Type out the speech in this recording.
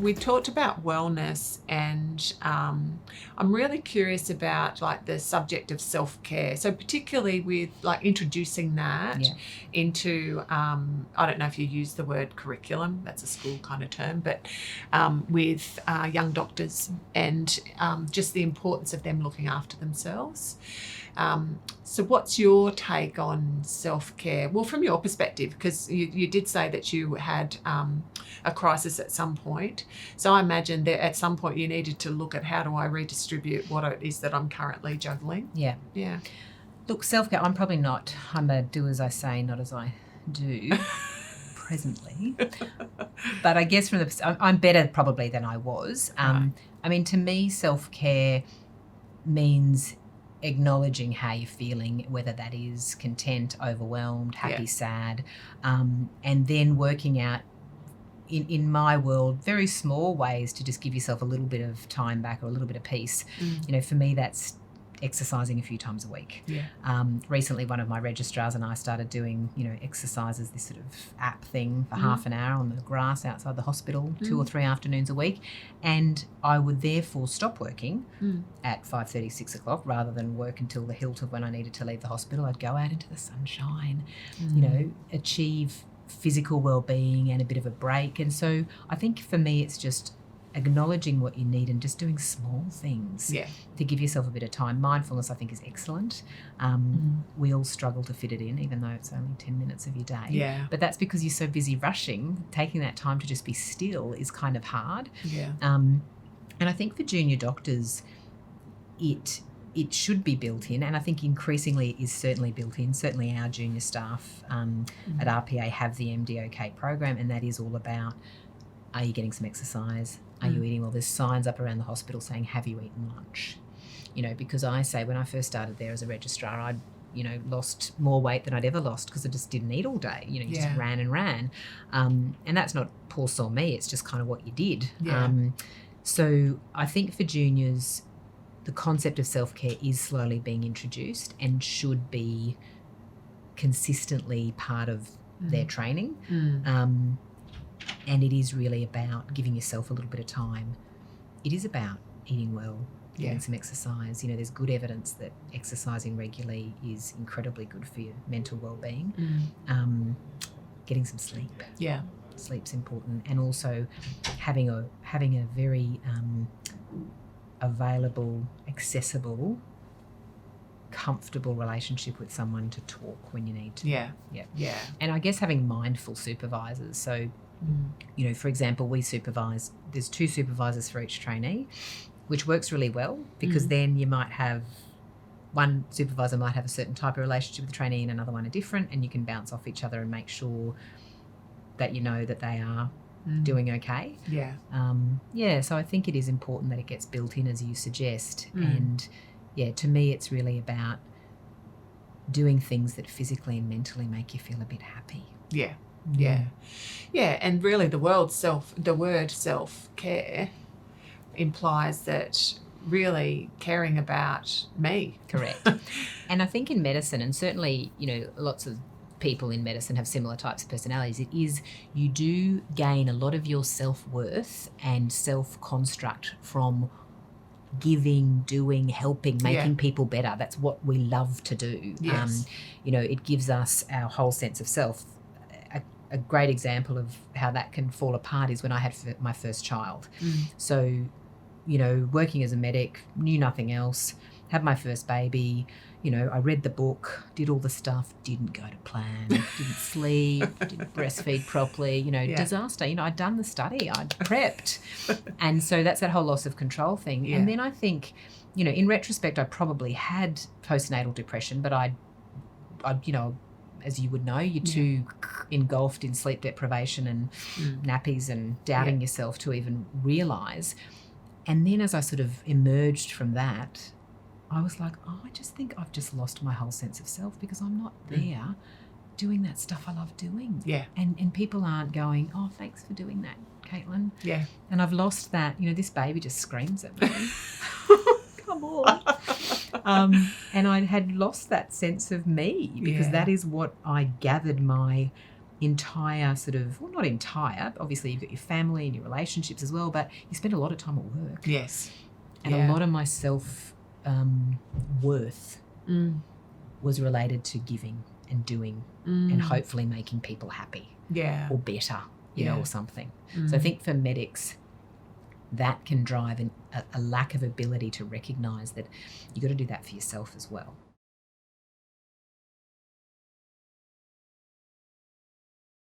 we talked about wellness, and I'm really curious about like the subject of self-care. So particularly with like introducing that into, I don't know if you use the word curriculum, that's a school kind of term, but with young doctors, and just the importance of them looking after themselves. So what's your take on self-care? Well, from your perspective, because you did say that you had a crisis at some point. So I imagine that at some point you needed to look at, how do I redistribute what it is that I'm currently juggling? Yeah. Yeah. Look, self-care, I'm a do as I say, not as I do presently. But I guess I'm better probably than I was. Right. I mean, to me, self-care means acknowledging how you're feeling, whether that is content, overwhelmed, happy, sad, and then working out, in my world, very small ways to just give yourself a little bit of time back or a little bit of peace. You know, for me, that's exercising a few times a week. Yeah. Recently, one of my registrars and I started doing, exercises, this sort of app thing for half an hour on the grass outside the hospital, 2 or 3 afternoons a week. And I would therefore stop working at 5:30, 6 o'clock, rather than work until the hilt of when I needed to leave the hospital. I'd go out into the sunshine, achieve physical well-being and a bit of a break. And so I think for me, it's just acknowledging what you need and just doing small things to give yourself a bit of time. Mindfulness, I think, is excellent. We all struggle to fit it in, even though it's only 10 minutes of your day. Yeah. But that's because you're so busy rushing. Taking that time to just be still is kind of hard. Yeah. And I think for junior doctors, it should be built in, and I think increasingly it is certainly built in. Certainly our junior staff at RPA have the MDOK program, and that is all about, are you getting some exercise? Are you eating well? There's signs up around the hospital saying, have you eaten lunch? Because I say when I first started there as a registrar, I'd, lost more weight than I'd ever lost because I just didn't eat all day. You just ran and ran. And that's not poor soul me, it's just kind of what you did. Yeah. So I think for juniors, the concept of self-care is slowly being introduced and should be consistently part of their training. And it is really about giving yourself a little bit of time. It is about eating well, getting some exercise. There's good evidence that exercising regularly is incredibly good for your mental well-being. Getting some sleep. Yeah. Sleep's important. And also having a very available, accessible, comfortable relationship with someone to talk when you need to. Yeah. And I guess having mindful supervisors. So, for example, there's 2 supervisors for each trainee, which works really well, because then you might have one supervisor might have a certain type of relationship with the trainee and another one a different, and you can bounce off each other and make sure that you know that they are doing okay. So I think it is important that it gets built in, as you suggest. And to me, it's really about doing things that physically and mentally make you feel a bit happy. And really the word self-care implies that really caring about me. Correct. And I think in medicine, and certainly lots of people in medicine have similar types of personalities, it is, you do gain a lot of your self-worth and self-construct from giving, doing, helping, making people better. That's what we love to do. Yes. It gives us our whole sense of self. A great example of how that can fall apart is when I had my first child. So, working as a medic, knew nothing else, had my first baby, I read the book, did all the stuff, didn't go to plan, didn't sleep, didn't breastfeed properly, disaster. I'd done the study, I'd prepped. And so that's that whole loss of control thing. Yeah. And then I think, in retrospect, I probably had postnatal depression, but I'd as you would know, you're too engulfed in sleep deprivation and nappies and doubting yourself to even realise. And then as I sort of emerged from that, I was like, I just think I've just lost my whole sense of self, because I'm not there doing that stuff I love doing. Yeah. And people aren't going, oh, thanks for doing that, Kaitlyn. Yeah. And I've lost that, this baby just screams at me. Come on. And I had lost that sense of me, because that is what I gathered my entire sort of, well, not entire, obviously you've got your family and your relationships as well, but you spend a lot of time at work. Yes. And a lot of my self worth was related to giving and doing and hopefully making people happy. Yeah. Or better, you know, or something. So I think for medics, that can drive a lack of ability to recognise that you've got to do that for yourself as well.